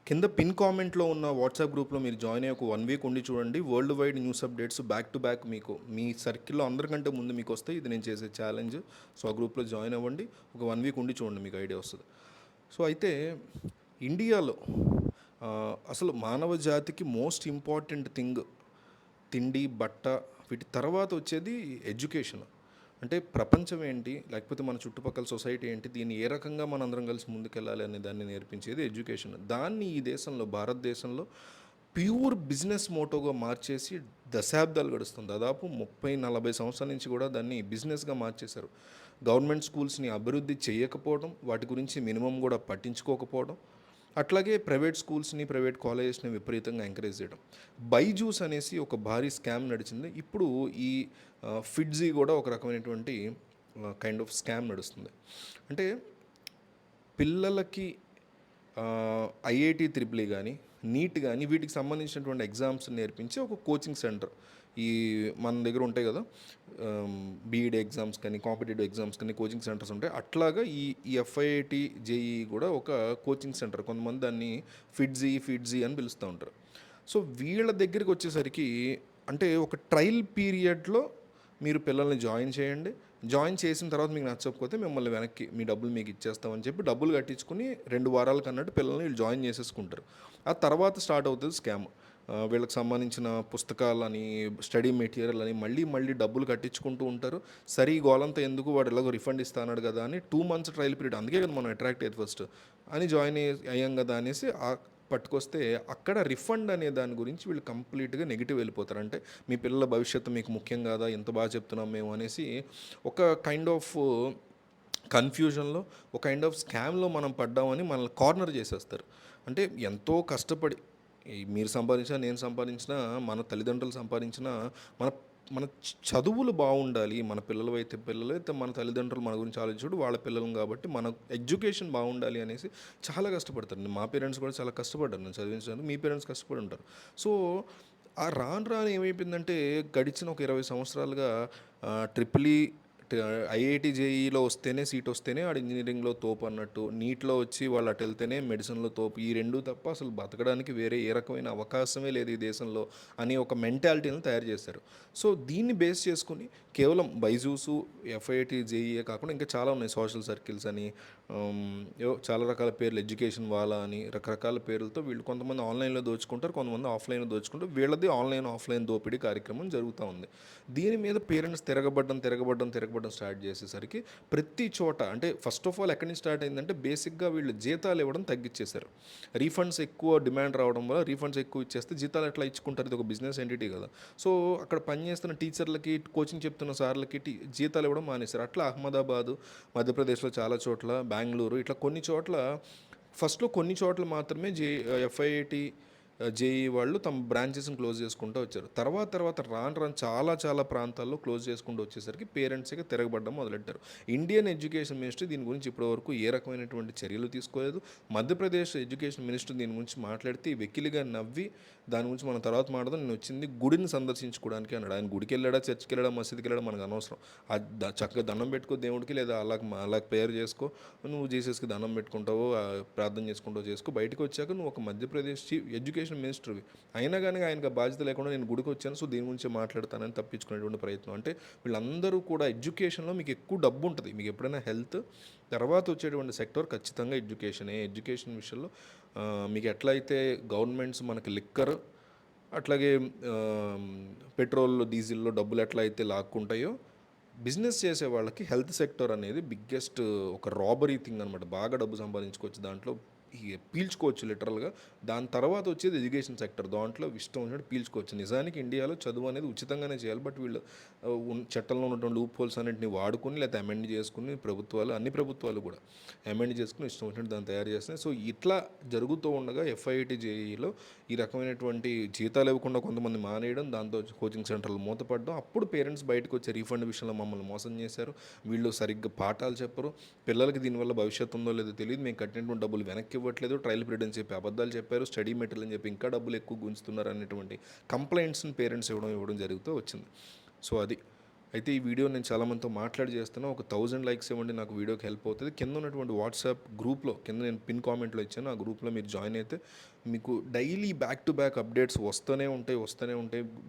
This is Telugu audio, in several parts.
కింద పిన్ కామెంట్లో ఉన్న వాట్సాప్ గ్రూప్లో మీరు జాయిన్ అయ్యి ఒక 1 వీక్ ఉండి చూడండి. World wide news updates back to back మీకు మీ సర్కిల్లో అందరికంటే ముందు మీకు వస్తాయి. ఇది నేను చేసే ఛాలెంజ్. సో ఆ గ్రూప్లో జాయిన్ అవ్వండి. ఒక 1 వీక్ ఉండి చూడండి, మీకు ఐడియా వస్తుంది. సో అయితే ఇండియాలో అసలు మానవ జాతికి మోస్ట్ ఇంపార్టెంట్ థింగ్ తిండి, బట్ట, వీటి తర్వాత వచ్చేది ఎడ్యుకేషన్. అంటే ప్రపంచం ఏంటి, లేకపోతే మన చుట్టుపక్కల సొసైటీ ఏంటి, దీన్ని ఏ రకంగా మన అందరం కలిసి ముందుకెళ్ళాలి అనే దాన్ని నేర్పించేది ఎడ్యుకేషన్. దాన్ని ఈ దేశంలో, భారతదేశంలో ప్యూర్ బిజినెస్ మోటోగా మార్చేసి దశాబ్దాలు గడుస్తుంది. దాదాపు 30-40 సంవత్సరాల నుంచి కూడా దాన్ని బిజినెస్గా మార్చేశారు. గవర్నమెంట్ స్కూల్స్ని అభివృద్ధి చేయకపోవడం, వాటి గురించి మినిమం కూడా పట్టించుకోకపోవడం, అట్లాగే ప్రైవేట్ స్కూల్స్ని, ప్రైవేట్ కాలేజెస్ని విపరీతంగా ఎంకరేజ్ చేయడం. బైజూస్ అనేసి ఒక భారీ స్కామ్ నడిచింది. ఇప్పుడు ఈ ఫిడ్జీ కూడా ఒక రకమైనటువంటి కైండ్ ఆఫ్ స్కామ్ నడుస్తుంది. అంటే పిల్లలకి ఐఐటి త్రిపుల్ కానీ, నీట్ కానీ, వీటికి సంబంధించినటువంటి ఎగ్జామ్స్ నేర్పించే ఒక కోచింగ్ సెంటర్ ఈ మన దగ్గర ఉంటాయి కదా, బీఈడి ఎగ్జామ్స్ కానీ, కాంపిటేటివ్ ఎగ్జామ్స్ కానీ కోచింగ్ సెంటర్స్ ఉంటాయి. అట్లాగా ఈ ఎఫ్ఐఐటి జేఈ కూడా ఒక కోచింగ్ సెంటర్. కొంతమంది దాన్ని ఫిడ్జీ అని పిలుస్తూ ఉంటారు. సో వీళ్ళ దగ్గరికి వచ్చేసరికి అంటే ఒక ట్రయల్ పీరియడ్లో మీరు పిల్లల్ని జాయిన్ చేయండి. జాయిన్ చేసిన తర్వాత మీకు నచ్చకపోతే మిమ్మల్ని వెనక్కి మీ డబ్బులు మీకు ఇచ్చేస్తామని చెప్పి డబ్బులు కట్టించుకుని 2 వారాలకు అన్నట్టు పిల్లల్ని వీళ్ళు జాయిన్ చేసేసుకుంటారు. ఆ తర్వాత స్టార్ట్ అవుతుంది స్కామ్. వీళ్ళకి సంబంధించిన పుస్తకాలని, స్టడీ మెటీరియల్ అని మళ్ళీ డబ్బులు కట్టించుకుంటూ ఉంటారు. సరే ఈ గోలంతా ఎందుకు, వాడు ఎలాగో రిఫండ్ ఇస్తాడు కదా అని 2 months ట్రయల్ పీరియడ్, అందుకే కదా మనం అట్రాక్ట్ అయ్యేది ఫస్ట్ అని జాయిన్ అయ్యాం కదా అనేసి పట్టుకొస్తే అక్కడ రిఫండ్ అనే దాని గురించి వీళ్ళు కంప్లీట్గా నెగిటివ్ వెళ్ళిపోతారు. అంటే మీ పిల్లల భవిష్యత్తు మీకు ముఖ్యం కాదా, ఎంత బాగా చెప్తున్నాం మేము అనేసి ఒక కైండ్ ఆఫ్ కన్ఫ్యూజన్లో, ఒక కైండ్ ఆఫ్ స్కామ్లో మనం పడ్డామని మనల్ని కార్నర్ చేసేస్తారు. అంటే ఎంతో కష్టపడి మీరు సంపాదించినా, నేను సంపాదించినా, మన తల్లిదండ్రులు సంపాదించినా, మన మన చదువులు బాగుండాలి. మన పిల్లలు అయితే మన తల్లిదండ్రులు మన గురించి ఆలోచించుడు వాళ్ళ పిల్లలు కాబట్టి మన ఎడ్యుకేషన్ బాగుండాలి అనేసి చాలా కష్టపడతారు. మా పేరెంట్స్ కూడా చాలా కష్టపడ్డారు నన్ను చదివించడానికి. మీ పేరెంట్స్ కష్టపడి ఉంటారు. సో ఆ రాను ఏమైపోయిందంటే గడిచిన ఒక 20 సంవత్సరాలుగా ట్రిపుల్ ఐఐటి జేఈలో వస్తేనే సీట్ వస్తేనే ఆడు ఇంజనీరింగ్లో తోపు అన్నట్టు, నీట్లో వచ్చి వాళ్ళు అటు వెళ్తేనే మెడిసిన్లో తోపు, ఈ రెండు తప్ప అసలు బతకడానికి వేరే ఏ రకమైన అవకాశమే లేదు ఈ దేశంలో అని ఒక మెంటాలిటీని తయారు చేశారు. సో దీన్ని బేస్ చేసుకుని కేవలం బైజూసు, ఎఫ్ఐటి జేఈఏ కాకుండా ఇంకా చాలా ఉన్నాయి, సోషల్ సర్కిల్స్ అని, చాలా రకాల పేర్లు, ఎడ్యుకేషన్ వాలా అని రకరకాల పేర్లతో వీళ్ళు కొంతమంది ఆన్లైన్లో దోచుకుంటారు, కొంతమంది ఆఫ్లైన్లో దోచుకుంటారు. వీళ్ళది ఆఫ్లైన్ దోపిడీ కార్యక్రమం జరుగుతూ ఉంది. దీని మీద పేరెంట్స్ తిరగబడ్డం స్టార్ట్ చేసేసరికి ప్రతి చోట, అంటే ఫస్ట్ ఆఫ్ ఆల్ ఎక్కడి నుంచి స్టార్ట్ అయిందంటే బేసిక్గా వీళ్ళు జీతాలు ఇవ్వడం తగ్గించేశారు. రీఫండ్స్ ఎక్కువ డిమాండ్ రావడం వల్ల రీఫండ్స్ ఎక్కువ ఇచ్చేస్తే జీతాలు ఎట్లా ఇచ్చుకుంటారు, ఇది ఒక బిజినెస్ ఎంటిటీ కదా. సో అక్కడ పనిచేస్తున్న టీచర్లకి, కోచింగ్ చెప్తున్న సార్లకి జీతాలు ఇవ్వడం మానేశారు. అట్లా అహ్మదాబాదు, మధ్యప్రదేశ్లో చాలా చోట్ల, బెంగళూరు, ఇట్లా కొన్ని చోట్ల, ఫస్ట్లో కొన్ని చోట్ల మాత్రమే ఎఫ్ఐఐటి జేఈ వాళ్ళు తమ బ్రాంచెస్ని క్లోజ్ చేసుకుంటూ వచ్చారు. తర్వాత రాను చాలా ప్రాంతాల్లో క్లోజ్ చేసుకుంటూ వచ్చేసరికి పేరెంట్స్గా తిరగబడ్డం మొదలెట్టారు. ఇండియన్ ఎడ్యుకేషన్ మినిస్ట్రీ దీని గురించి ఇప్పటివరకు ఏ రకమైనటువంటి చర్యలు తీసుకోలేదు. మధ్యప్రదేశ్ ఎడ్యుకేషన్ మినిస్టర్ దీని గురించి మాట్లాడితే వెకిలిగా నవ్వి, దాని గురించి మనం తర్వాత మాట్లాడదాం, నేను వచ్చింది గుడిని సందర్శించుకోవడానికి అన్నాడు. ఆయన గుడికి వెళ్ళాడా, చర్చికి వెళ్ళాడా, మసీదుకి వెళ్ళాడా మనకు అనవసరం. చక్కగా దండం పెట్టుకో దేవుడికి, లేదా అలా ప్రేయర్ చేసుకో, నువ్వు జీసస్కి దండం పెట్టుకుంటావో ప్రార్థన చేసుకుంటావో చేసుకో. బయటకు వచ్చాక నువ్వు ఒక మధ్యప్రదేశ్ చీఫ్ ఎడ్యుకేషన్ మినిస్టర్వి అయినా కానీ ఆయనకు బాధ్యత లేకుండా నేను గుడికి వచ్చాను, సో దీని గురించి మాట్లాడతానని తప్పించుకునేటువంటి ప్రయత్నం. అంటే వీళ్ళందరూ కూడా ఎడ్యుకేషన్లో మీకు ఎక్కువ డబ్బు ఉంటుంది. మీకు ఎప్పుడైనా హెల్త్ తర్వాత వచ్చేటువంటి సెక్టర్ ఖచ్చితంగా ఎడ్యుకేషన్ విషయంలో మీకు ఎట్లయితే గవర్నమెంట్స్ మనకి లిక్కర్, అట్లాగే పెట్రోల్ డీజిల్లో డబ్బులు ఎట్లా అయితే లాక్కుంటాయో, బిజినెస్ చేసే వాళ్ళకి హెల్త్ సెక్టర్ అనేది బిగ్గెస్ట్ ఒక రాబరీ థింగ్ అనమాట. బాగా డబ్బు సంపాదించుకోవచ్చు దాంట్లో, పీల్చుకోవచ్చు లిటరల్గా. దాని తర్వాత వచ్చేది ఎడ్యుకేషన్ సెక్టర్, దాంట్లో ఇష్టం వచ్చినట్టు పీల్చుకోవచ్చు. నిజానికి ఇండియాలో చదువు అనేది ఉచితంగానే చేయాలి, బట్ వీళ్ళు చట్టంలో ఉన్నటువంటి లూప్ హోల్స్ అన్నింటినీ వాడుకుని, లేకపోతే అమెండ్ చేసుకుని, అన్ని ప్రభుత్వాలు కూడా అమెండ్ చేసుకుని ఇష్టం వచ్చినట్టు దాన్ని తయారు చేస్తున్నాయి. సో ఇట్లా జరుగుతూ ఉండగా ఎఫ్ఐఐటి జేఈలో ఈ రకమైనటువంటి జీతాలు ఇవ్వకుండా కొంతమంది మానేయడం, దాంతో కోచింగ్ సెంటర్లు మూతపడడం, అప్పుడు పేరెంట్స్ బయటకు వచ్చే రీఫండ్ విషయంలో మమ్మల్ని మోసం చేశారు, వీళ్ళు సరిగ్గా పాఠాలు చెప్పరు, పిల్లలకి దీనివల్ల భవిష్యత్తు ఉందో లేదో తెలియదు, మేము కట్టినటువంటి డబ్బులు వెనక్కి ఇవ్వట్లేదు, ట్రయల్ పీరియడ్ అని చెప్పి అబద్ధాలు చెప్పారు, స్టడీ మెటీరియల్ అని చెప్పి ఇంకా డబ్బులు ఎక్కువ గుంజుతున్నారు అనేటువంటి కంప్లైంట్స్ని పేరెంట్స్ ఇవ్వడం జరుగుతూ వచ్చింది. సో అది అయితే ఈ వీడియో నేను చాలామందితో మాట్లాడి చేస్తున్నా. ఒక 1000 లైక్స్ ఇవ్వండి, నాకు వీడియోకి హెల్ప్ అవుతుంది. కింద ఉన్నటువంటి వాట్సాప్ గ్రూప్లో కింద నేను పిన్ కామెంట్లో ఇచ్చాను. ఆ గ్రూప్లో మీరు జాయిన్ అయితే మీకు daily back to back updates వస్తూనే ఉంటాయి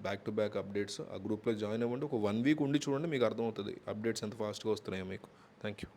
బ్యాక్ టు బ్యాక్ అప్డేట్స్. ఆ గ్రూప్లో జాయిన్ అవ్వండి. ఒక 1 వీక్ ఉండి చూడండి, మీకు అర్థమవుతుంది అప్డేట్స్ ఎంత ఫాస్ట్గా వస్తున్నాయో మీకు. Thank you.